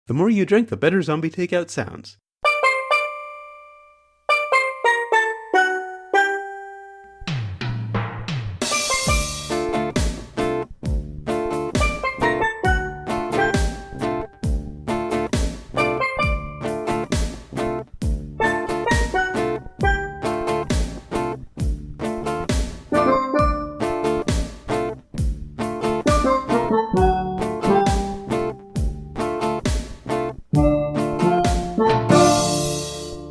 The more you drink, the better zombie takeout sounds.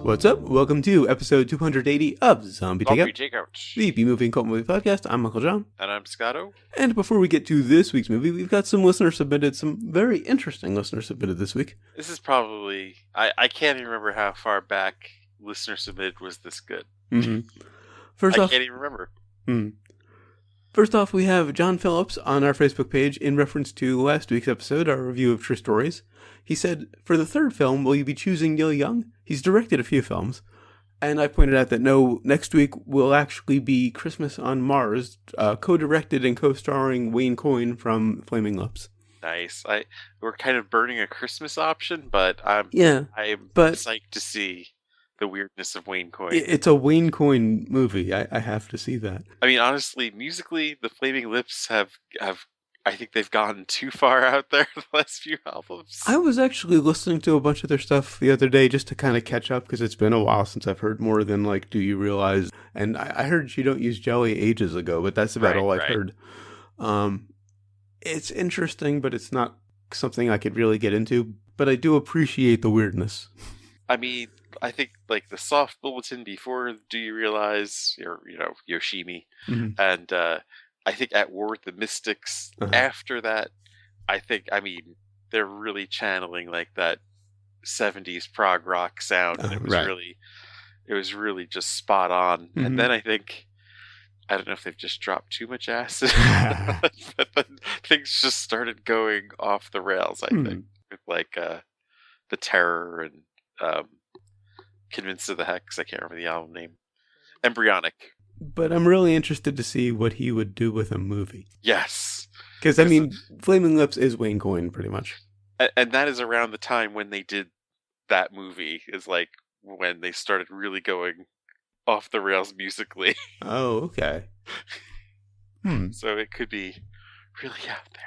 What's up? Welcome to episode 280 of Zombie Takeout, the B-Movie and Cult Movie Podcast. I'm Uncle John. And I'm Scotto. And before we get to this week's movie, we've got some very interesting listener submitted this week. This is probably, I can't even remember how far back listener submitted was this good. Mm-hmm. I can't even remember. First off, we have John Phillips on our Facebook page in reference to last week's episode, our review of True Stories. He said, for the third film, will you be choosing Neil Young? He's directed a few films. And I pointed out that no, next week will actually be Christmas on Mars, co-directed and co-starring Wayne Coyne from Flaming Lips. Nice. We're kind of burning a Christmas option, but I'm psyched to see the weirdness of Wayne Coyne. It's a Wayne Coyne movie. I have to see that. I mean, honestly, musically, the Flaming Lips have I think they've gone too far out there the last few albums. I was actually listening to a bunch of their stuff the other day just to kind of catch up because it's been a while since I've heard more than like Do You Realize? And I heard She Don't Use Jelly ages ago, but that's about all I've heard. It's interesting, but it's not something I could really get into. But I do appreciate the weirdness. I mean, I think like the Soft Bulletin before Do You Realize, or Yoshimi, and I think At War with the Mystics after that, I mean they're really channeling like that 70s prog rock sound, and it was really just spot on. And then I don't know if they've just dropped too much acid, but then things just started going off the rails. I think with like The Terror and Convinced of the Hex. I can't remember the album name. Embryonic. But I'm really interested to see what he would do with a movie. Yes. Because, I mean, Flaming Lips is Wayne Coyne, pretty much. And that is around the time when they did that movie, is like when they started really going off the rails musically. Oh, okay. So it could be really out there.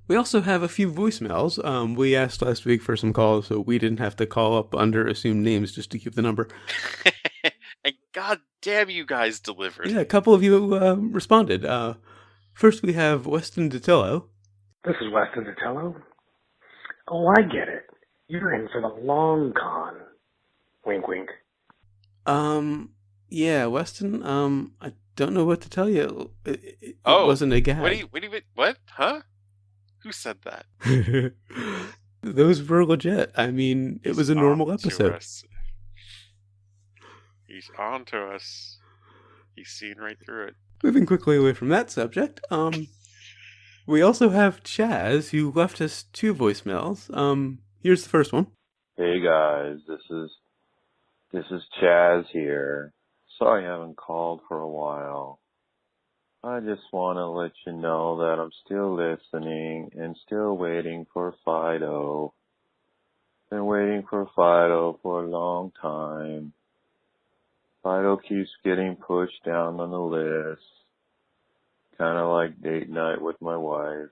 We also have a few voicemails. We asked last week for some calls, so we didn't have to call up under assumed names just to keep the number. And god damn, you guys delivered. Yeah, a couple of you responded. First we have Weston Datillo. This is Weston Datillo. Oh, I get it. You're in for the long con. Wink, wink. Yeah, Weston, I don't know what to tell you. It wasn't a gag. What? Huh? Who said that? Those were legit. I mean, it was a normal episode. He's on to us. He's seen right through it. Moving quickly away from that subject, we also have Chaz, who left us two voicemails. Here's the first one. Hey guys, this is Chaz here. Sorry I haven't called for a while. I just want to let you know that I'm still listening and still waiting for Fido. Been waiting for Fido for a long time. Fido keeps getting pushed down on the list. Kind of like date night with my wife.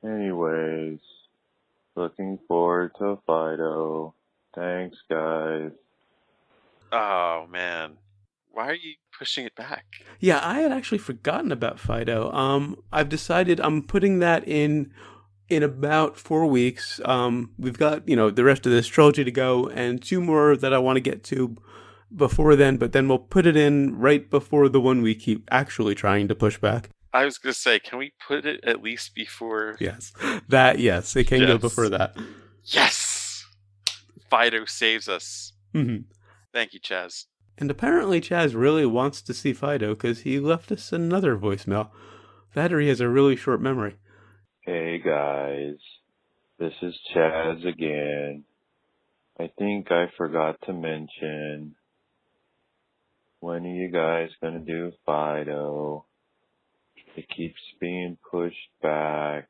Anyways, looking forward to Fido. Thanks, guys. Oh, man. Why are you pushing it back? Yeah, I had actually forgotten about Fido. I've decided I'm putting that in about 4 weeks. We've got, the rest of this trilogy to go and two more that I want to get to before then, but then we'll put it in right before the one we keep actually trying to push back. I was going to say, can we put it at least before? Yes, it can go before that. Yes! Fido saves us. Mm-hmm. Thank you, Chaz. And apparently Chaz really wants to see Fido because he left us another voicemail. He has a really short memory. Hey guys, this is Chaz again. I think I forgot to mention, when are you guys gonna do Fido? It keeps being pushed back.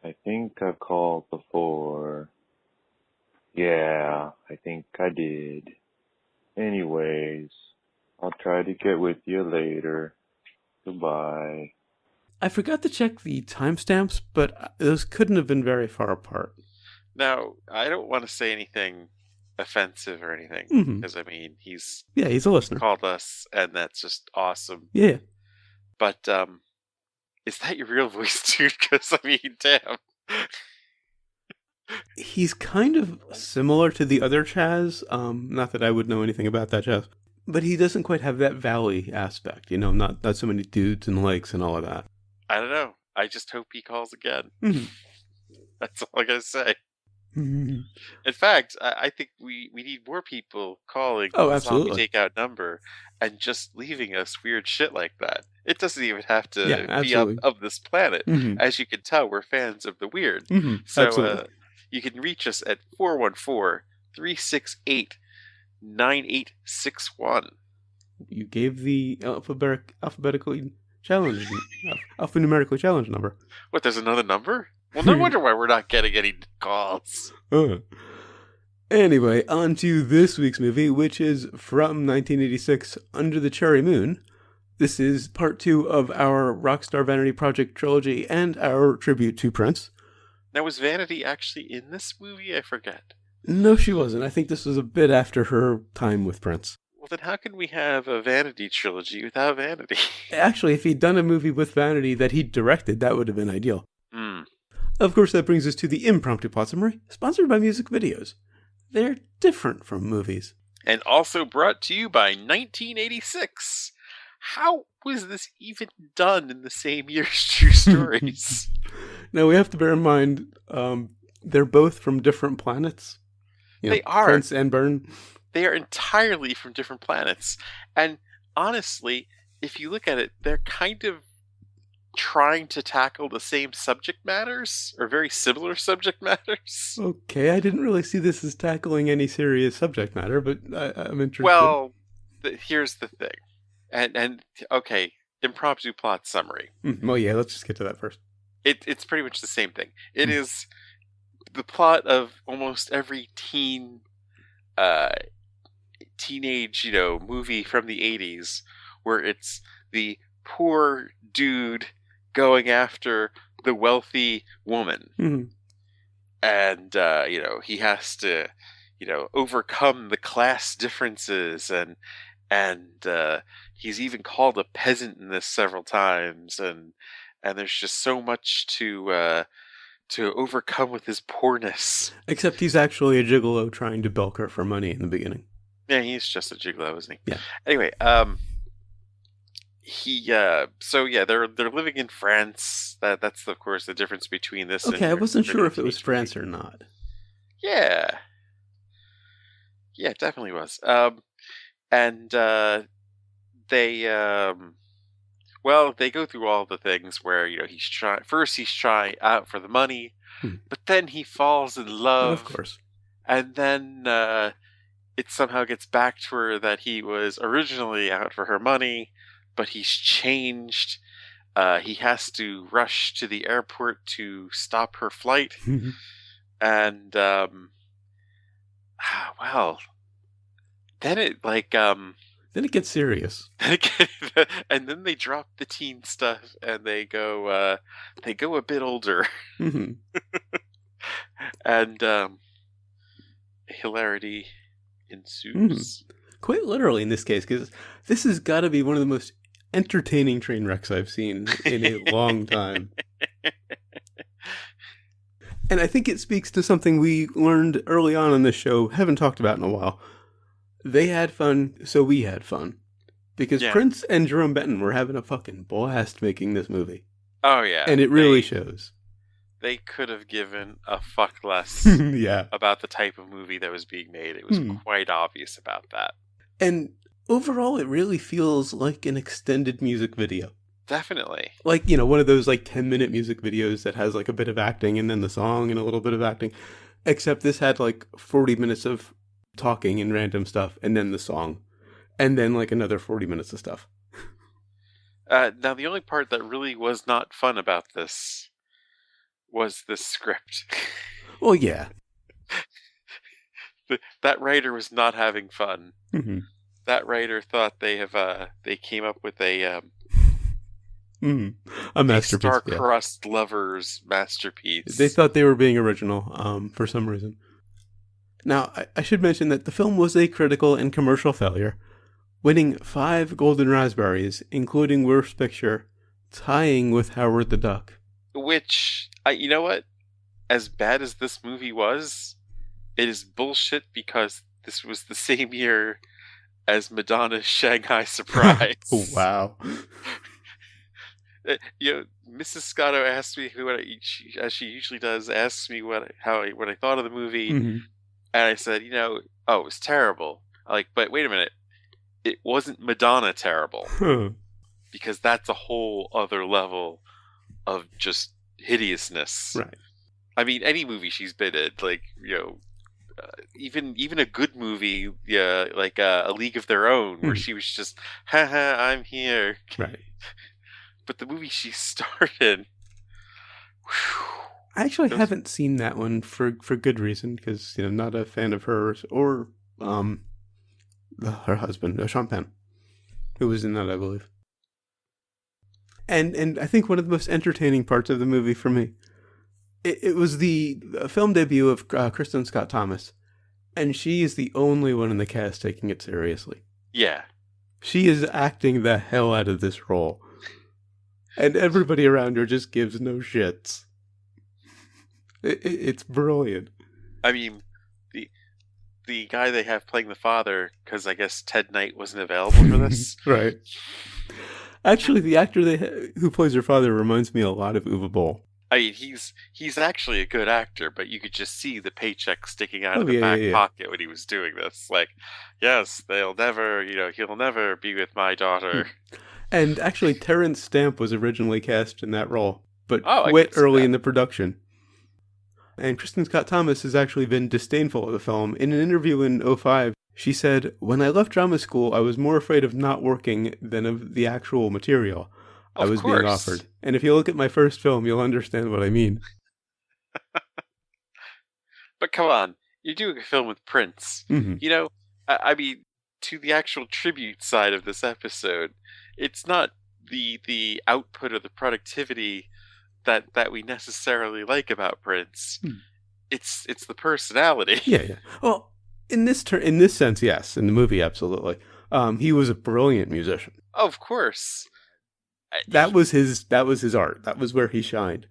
I think I've called before. Yeah, I think I did. Anyways, I'll try to get with you later. Goodbye. I forgot to check the timestamps, but those couldn't have been very far apart. Now, I don't want to say anything offensive or anything, because, I mean, he's a listener. Called us, and that's just awesome. Yeah. But, is that your real voice, dude? Because, I mean, damn. He's kind of similar to the other Chaz. Not that I would know anything about that Chaz. But he doesn't quite have that valley aspect, not so many dudes and lakes and all of that. I don't know. I just hope he calls again. That's all I gotta say. In fact, I think we need more people calling the Zombie Takeout number and just leaving us weird shit like that. It doesn't even have to be of this planet. As you can tell, we're fans of the weird. So you can reach us at 414-368-9861. You gave the alphabetically challenged alphanumerically challenged number. What, there's another number? Well, no wonder why we're not getting any calls. Anyway, on to this week's movie, which is from 1986, Under the Cherry Moon. This is part 2 of our Rockstar Vanity Project trilogy and our tribute to Prince. Now, was Vanity actually in this movie? I forget. No, she wasn't. I think this was a bit after her time with Prince. Well, then how can we have a Vanity trilogy without Vanity? Actually, if he'd done a movie with Vanity that he'd directed, that would have been ideal. Of course, that brings us to the impromptu plot summary, sponsored by music videos. They're different from movies. And also brought to you by 1986. How was this even done in the same year as True Stories? Now, we have to bear in mind, they're both from different planets. They are. Prince and Byrne. They are entirely from different planets. And honestly, if you look at it, they're kind of trying to tackle the same subject matters, or very similar subject matters. Okay, I didn't really see this as tackling any serious subject matter, but I'm interested. Well, here's the thing. And okay, impromptu plot summary. Well, yeah, let's just get to that first. It's pretty much the same thing. It is the plot of almost every teenage, movie from the 80s, where it's the poor dude going after the wealthy woman. And, he has to, overcome the class differences, and he's even called a peasant in this several times, and there's just so much to overcome with his poorness. Except he's actually a gigolo trying to bilk her for money in the beginning. Yeah, he's just a gigolo, isn't he? Yeah. Anyway, they're living in France. That's of course the difference between this. Okay, I wasn't sure if it was France or not. Yeah, it definitely was. They go through all the things where he's trying out for the money, but then he falls in love. Of course, and then it somehow gets back to her that he was originally out for her money. But he's changed. He has to rush to the airport to stop her flight. And, then it then it gets serious. And then they drop the teen stuff and they go a bit older. And, hilarity ensues. Quite literally in this case, because this has got to be one of the most entertaining train wrecks I've seen in a long time. And I think it speaks to something we learned early on in this show, haven't talked about in a while. They had fun, so we had fun. Because Prince and Jerome Benton were having a fucking blast making this movie. Oh, yeah. And it really shows. They could have given a fuck less about the type of movie that was being made. It was quite obvious about that. And overall, it really feels like an extended music video. Definitely. Like, one of those 10-minute music videos that has a bit of acting and then the song and a little bit of acting. Except this had 40 minutes of talking and random stuff and then the song. And then another 40 minutes of stuff. Now, the only part that really was not fun about this was this script. Well, yeah. That writer was not having fun. Mm-hmm. That writer thought they came up with a masterpiece. star-crossed lovers masterpiece. They thought they were being original for some reason. Now, I should mention that the film was a critical and commercial failure, winning 5 Golden Raspberries, including Worst Picture, tying with Howard the Duck. Which, you know what? As bad as this movie was, it is bullshit because this was the same year as Madonna's Shanghai Surprise. Oh, wow. Mrs. Scotto asked me as she usually does, asks me what I thought of the movie, Mm-hmm. and I said, it was terrible. But wait a minute, it wasn't Madonna terrible, because that's a whole other level of just hideousness. Right. I mean, any movie she's been in, even a good movie, like A League of Their Own, where she was just, haha, I'm here. Right. But the movie she starred in, I actually haven't seen that one for good reason, because I'm not a fan of hers or her husband, Sean Penn, who was in that, I believe. And I think one of the most entertaining parts of the movie for me, it was the film debut of Kristin Scott Thomas, and she is the only one in the cast taking it seriously. Yeah. She is acting the hell out of this role. And everybody around her just gives no shits. It's brilliant. I mean, the guy they have playing the father, because I guess Ted Knight wasn't available for this. Right. Actually, the actor who plays her father reminds me a lot of Uwe Boll. I mean, he's actually a good actor, but you could just see the paycheck sticking out of the back pocket when he was doing this. Yes, he'll never be with my daughter. And actually, Terrence Stamp was originally cast in that role, but I quit early in the production. And Kristin Scott Thomas has actually been disdainful of the film. In an interview in 2005, she said, "When I left drama school, I was more afraid of not working than of the actual material I was being offered. And if you look at my first film, you'll understand what I mean." But come on, you're doing a film with Prince. Mm-hmm. I mean, to the actual tribute side of this episode, it's not the output or the productivity that we necessarily like about Prince. It's the personality. Yeah. Well, in this sense, yes. In the movie, absolutely. He was a brilliant musician. Of course. That was his art. That was where he shined.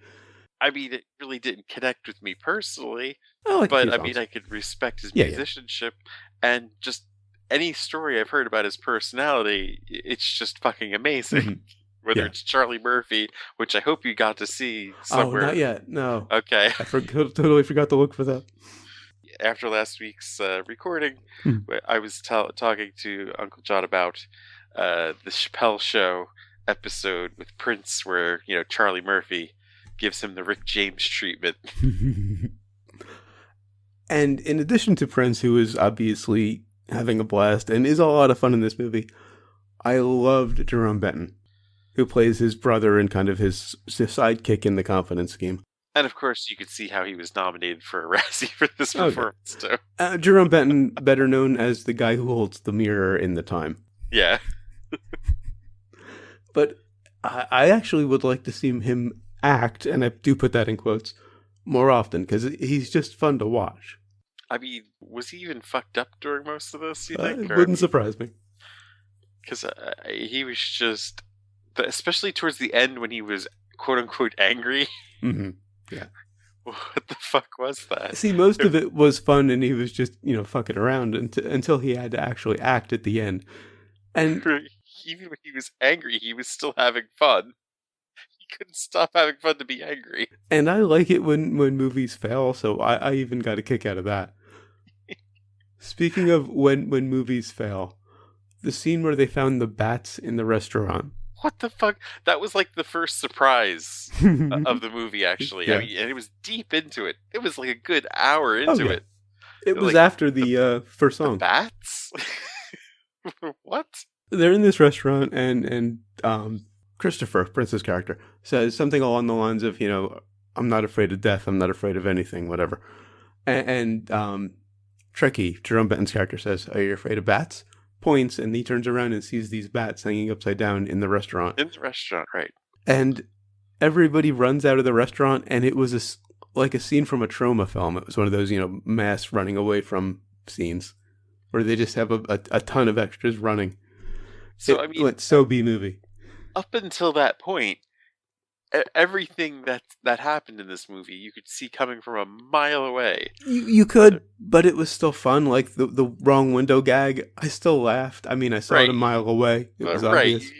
I mean, it really didn't connect with me personally, but I mean, I could respect his musicianship, and just any story I've heard about his personality, it's just fucking amazing. Mm-hmm. Whether it's Charlie Murphy, which I hope you got to see somewhere. Oh, not yet. No. Okay. I totally forgot to look for that. After last week's recording, I was talking to Uncle John about the Chappelle Show episode with Prince, where Charlie Murphy gives him the Rick James treatment. And in addition to Prince, who is obviously having a blast and is a lot of fun in this movie, I loved Jerome Benton, who plays his brother and kind of his sidekick in the Confidence Scheme. And of course, you could see how he was nominated for a Razzie for this performance, too. Jerome Benton, better known as the guy who holds the mirror in The Time. Yeah. But I actually would like to see him act, and I do put that in quotes, more often, because he's just fun to watch. I mean, was he even fucked up during most of this, you think? It wouldn't surprise me. Because he was just, especially towards the end when he was quote-unquote angry. Mm-hmm. Yeah. What the fuck was that? See, most of it was fun, and he was just, fucking around until he had to actually act at the end. And even when he was angry, he was still having fun. He couldn't stop having fun to be angry. And I like it when movies fail, so I even got a kick out of that. Speaking of when movies fail, the scene where they found the bats in the restaurant. What the fuck? That was like the first surprise of the movie, actually. Yeah. I mean, and it was deep into it. It was like a good hour into it. It was after the first song. The bats? What? They're in this restaurant, and Christopher, Prince's character, says something along the lines of, I'm not afraid of death. I'm not afraid of anything, whatever. And Tricky, Jerome Benton's character, says, "Are you afraid of bats?" Points, and he turns around and sees these bats hanging upside down in the restaurant. In the restaurant, right. And everybody runs out of the restaurant, and it was like a scene from a trauma film. It was one of those, mass running away from scenes where they just have a ton of extras running. So, it went so B-movie. Up until that point, everything that happened in this movie you could see coming from a mile away. You could, but it was still fun. Like the wrong window gag, I still laughed. I mean, I saw it a mile away. It was obvious.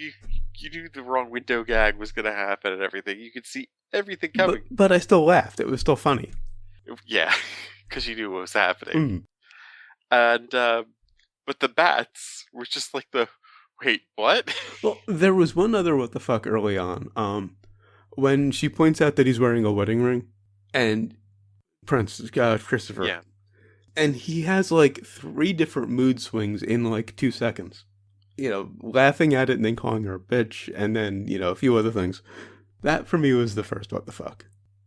You knew the wrong window gag was going to happen and everything. You could see everything coming. But I still laughed. It was still funny. Yeah, because you knew what was happening. And but the bats were just like wait, what? Well, there was one other what the fuck early on. When she points out that he's wearing a wedding ring, and Prince Christopher, yeah, and he has like 3 different mood swings in like 2 seconds. Laughing at it and then calling her a bitch, and then a few other things. That for me was the first what the fuck.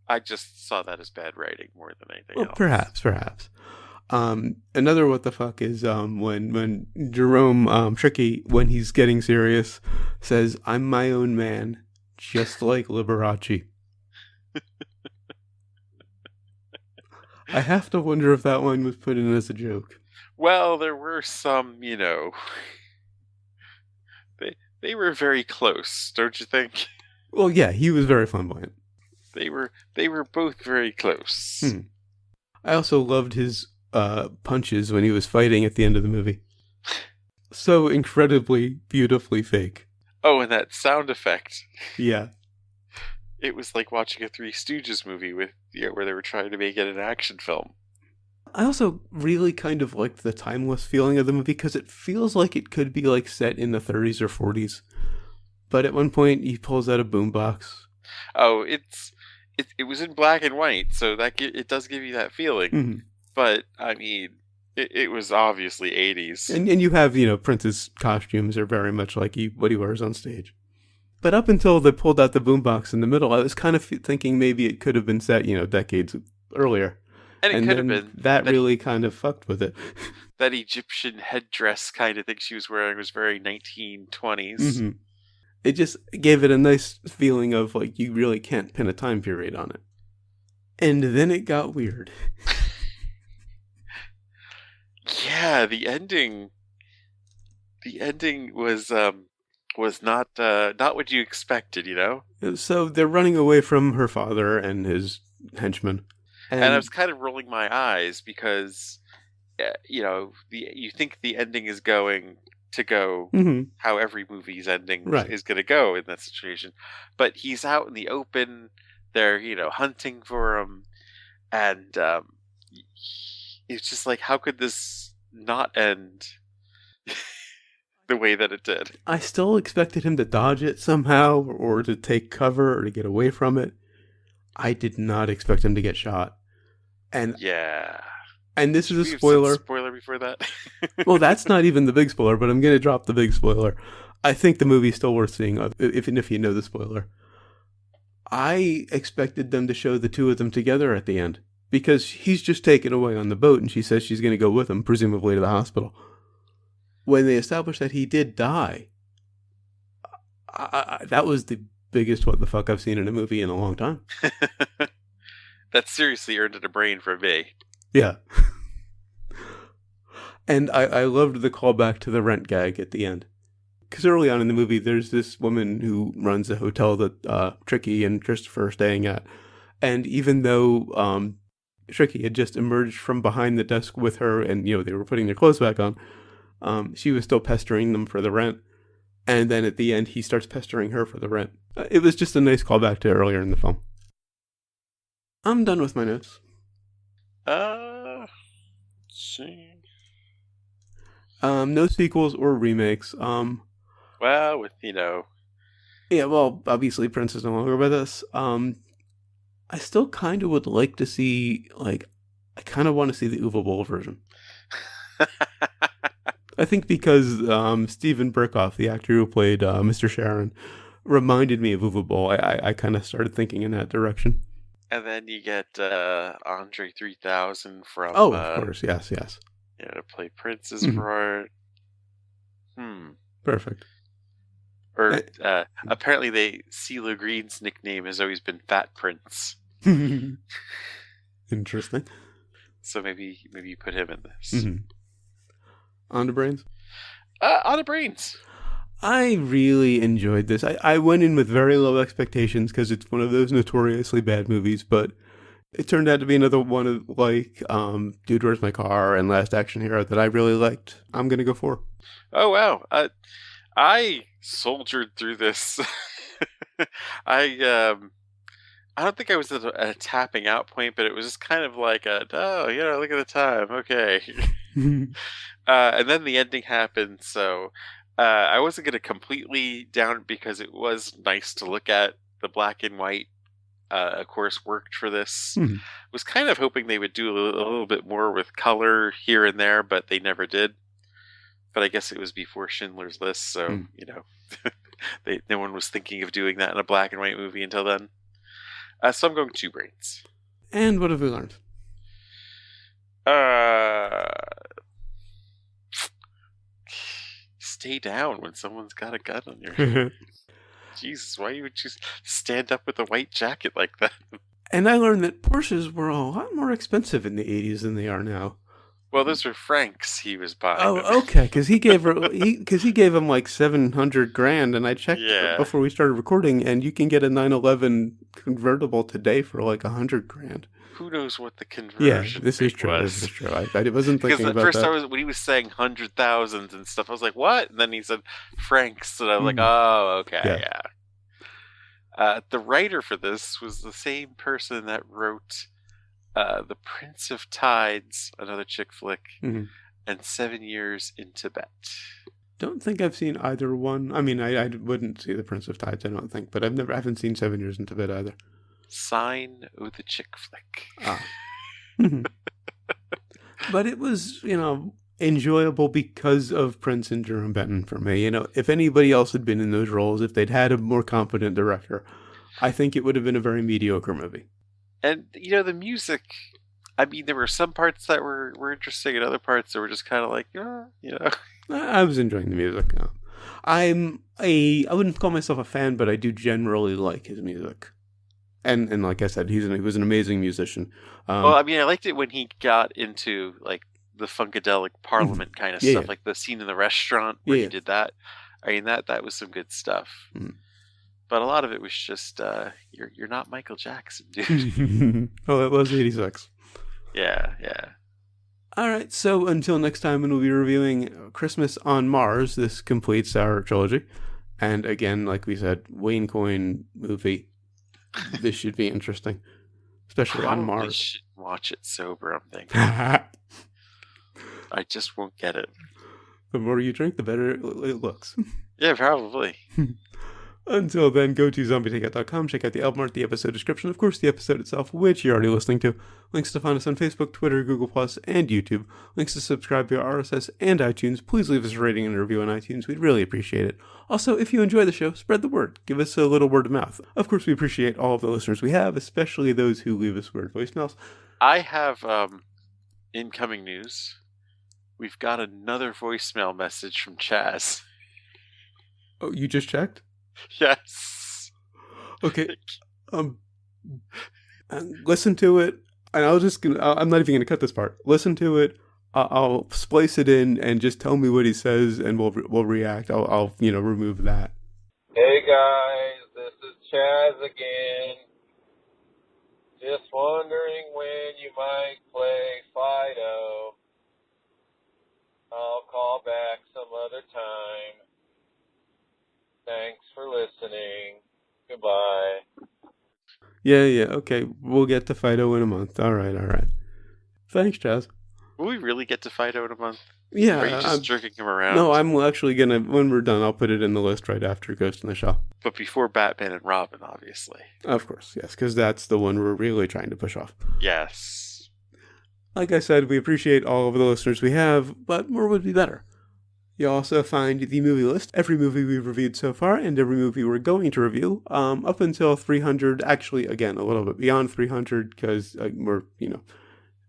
I just saw that as bad writing more than anything else. Perhaps. Another what the fuck is when Jerome Tricky, when he's getting serious, says, "I'm my own man." Just like Liberace. I have to wonder if that one was put in as a joke. Well, there were some, they were very close, don't you think? Well, yeah, he was very flamboyant. They were both very close. I also loved his punches when he was fighting at the end of the movie. So incredibly, beautifully fake. Oh, and that sound effect. Yeah. It was like watching a Three Stooges movie where they were trying to make it an action film. I also really kind of liked the timeless feeling of the movie because it feels like it could be like set in the 30s or 40s. But at one point he pulls out a boombox. Oh, it was in black and white, so that it does give you that feeling. Mm-hmm. But I mean, it was obviously 80s. And you have, Prince's costumes are very much like what he wears on stage. But up until they pulled out the boombox in the middle, I was kind of thinking maybe it could have been set, decades earlier. And it could have been. That really kind of fucked with it. That Egyptian headdress kind of thing she was wearing was very 1920s. Mm-hmm. It just gave it a nice feeling of like you really can't pin a time period on it. And then it got weird. Yeah, the ending was not what you expected, So they're running away from her father and his henchmen. And I was kind of rolling my eyes because, you think the ending is going to go how every movie's ending is going to go in that situation. But he's out in the open. They're, hunting for him. And it's just like, how could this not end the way that it did? I still expected him to dodge it somehow or to take cover or to get away from it. I did not expect him to get shot. And yeah. And this is a spoiler. Spoiler before that? Well, that's not even the big spoiler, but I'm going to drop the big spoiler. I think the movie's still worth seeing, even if you know the spoiler. I expected them to show the two of them together at the end. Because he's just taken away on the boat and she says she's going to go with him, presumably to the hospital. When they established that he did die, that was the biggest what the fuck I've seen in a movie in a long time. That seriously earned it a brain for me. Yeah. And I loved the callback to the rent gag at the end. Because early on in the movie, there's this woman who runs a hotel that Tricky and Christopher are staying at. And even though Tricky had just emerged from behind the desk with her and, they were putting their clothes back on, she was still pestering them for the rent. And then at the end, he starts pestering her for the rent. It was just a nice callback to earlier in the film. I'm done with my notes. Let's see. No sequels or remakes. Well, with, Yeah, well, obviously Prince is no longer with us. I still kind of would like to see, I kind of want to see the Uwe Boll version. I think because Steven Berkoff, the actor who played Mr. Sharon, reminded me of Uwe Boll. I kind of started thinking in that direction. And then you get Andre 3000 from... Oh, of course. Yes. Yeah, to play Prince's part. Perfect. Or apparently CeeLo Green's nickname has always been Fat Prince. Interesting. So maybe you put him in this. On to Brains? On to Brains. I really enjoyed this. I went in with very low expectations because it's one of those notoriously bad movies, but it turned out to be another one of like Dude, Where's My Car and Last Action Hero that I really liked. I'm going to go 4. Oh, wow. I soldiered through this. I don't think I was at a tapping out point, but it was just kind of like look at the time. Okay. And then the ending happened, so I wasn't going to completely down it because it was nice to look at. The black and white, of course, worked for this. Was kind of hoping they would do a little bit more with color here and there, but they never did. But I guess it was before Schindler's List, so, no one was thinking of doing that in a black and white movie until then. So I'm going 2 Brains. And what have we learned? Stay down when someone's got a gun on your head. Jesus, why would you stand up with a white jacket like that? And I learned that Porsches were a lot more expensive in the 80s than they are now. Well, those were Frank's he was buying. Oh, okay, because he gave him like $700,000, and I checked before we started recording, and you can get a 911 convertible today for like $100,000. Who knows what the conversion this is true. was. This is true. I wasn't thinking about that. Because at first when he was saying 100,000 and stuff, I was like, what? And then he said Frank's, and I was like, oh, okay, yeah. The writer for this was the same person that wrote The Prince of Tides, another chick flick, and 7 Years in Tibet. Don't think I've seen either one. I mean, I wouldn't see The Prince of Tides, I don't think, but I haven't seen 7 Years in Tibet either. Sign of the chick flick. But it was, enjoyable because of Prince and Jerome Benton for me. If anybody else had been in those roles, if they'd had a more competent director, I think it would have been a very mediocre movie. And, the music, I mean, there were some parts that were interesting and other parts that were just kind of like, I was enjoying the music. I wouldn't call myself a fan, but I do generally like his music. And like I said, he was an amazing musician. Well, I mean, I liked it when he got into, like, the Funkadelic Parliament kind of stuff, like the scene in the restaurant where he did that. I mean, that was some good stuff. But a lot of it was just, you're not Michael Jackson, dude. Oh, it was 86. Yeah. All right, so until next time, when we'll be reviewing Christmas on Mars, this completes our trilogy. And again, like we said, Wayne Coyne movie. This should be interesting, especially on Mars. I should watch it sober, I'm thinking. I just won't get it. The more you drink, the better it looks. Yeah, probably. Until then, go to zombietakeout.com, check out the album art, the episode description, of course, the episode itself, which you're already listening to. Links to find us on Facebook, Twitter, Google+, and YouTube. Links to subscribe via RSS and iTunes. Please leave us a rating and a review on iTunes. We'd really appreciate it. Also, if you enjoy the show, spread the word. Give us a little word of mouth. Of course, we appreciate all of the listeners we have, especially those who leave us weird voicemails. I have incoming news. We've got another voicemail message from Chaz. Oh, you just checked? Yes. Okay. Listen to it, and I'm not even gonna cut this part. Listen to it. I'll splice it in and just tell me what he says, and we'll react. I'll remove that. Hey guys, this is Chaz again. Just wondering when you might play Fido. I'll call back some other time. Thanks for listening. Goodbye. Yeah, okay. We'll get to Fido in a month. All right. Thanks, Chaz. Will we really get to Fido in a month? Yeah. Or are you just jerking him around? No, I'm actually gonna, when we're done, I'll put it in the list right after Ghost in the Shell. But before Batman and Robin, obviously. Of course, yes, because that's the one we're really trying to push off. Yes. Like I said, we appreciate all of the listeners we have, but more would be better. You'll also find the movie list, every movie we've reviewed so far, and every movie we're going to review, up until 300, actually, again, a little bit beyond 300, because we're,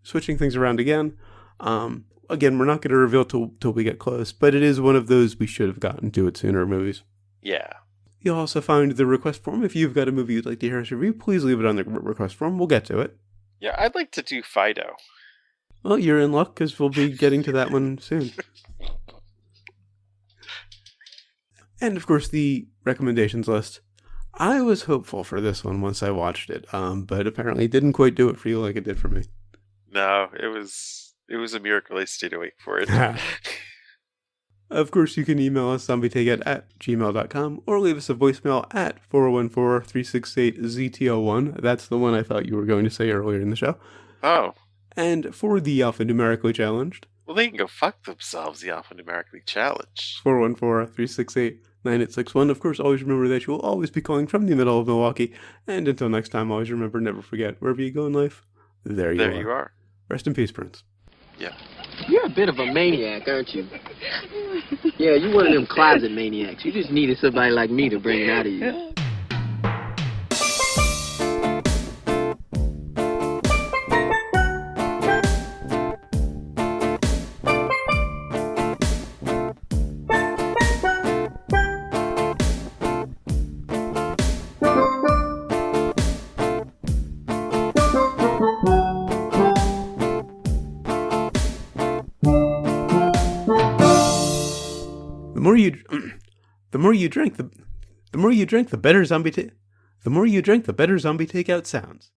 switching things around again. Again, we're not going to reveal till we get close, but it is one of those we should have gotten to it sooner movies. Yeah. You'll also find the request form. If you've got a movie you'd like to hear us review, please leave it on the request form. We'll get to it. Yeah, I'd like to do Fido. Well, you're in luck, because we'll be getting to that one soon. And, of course, the recommendations list. I was hopeful for this one once I watched it, but apparently it didn't quite do it for you like it did for me. No, it was a miracle I stayed awake for it. Of course, you can email us, zombietakeout@gmail.com, or leave us a voicemail at 414-368-ZTO1. That's the one I thought you were going to say earlier in the show. Oh. And for the alphanumerically challenged... Well, they can go fuck themselves, the alphanumerically challenged. 414-368-9861. Of course, always remember that you will always be calling from the middle of Milwaukee. And until next time, always remember, never forget, wherever you go in life, there you are. Rest in peace, Prince. Yeah. You're a bit of a maniac, aren't you? Yeah, you're one of them closet maniacs. You just needed somebody like me to bring it out of you. The more you drink, the better zombie takeout sounds.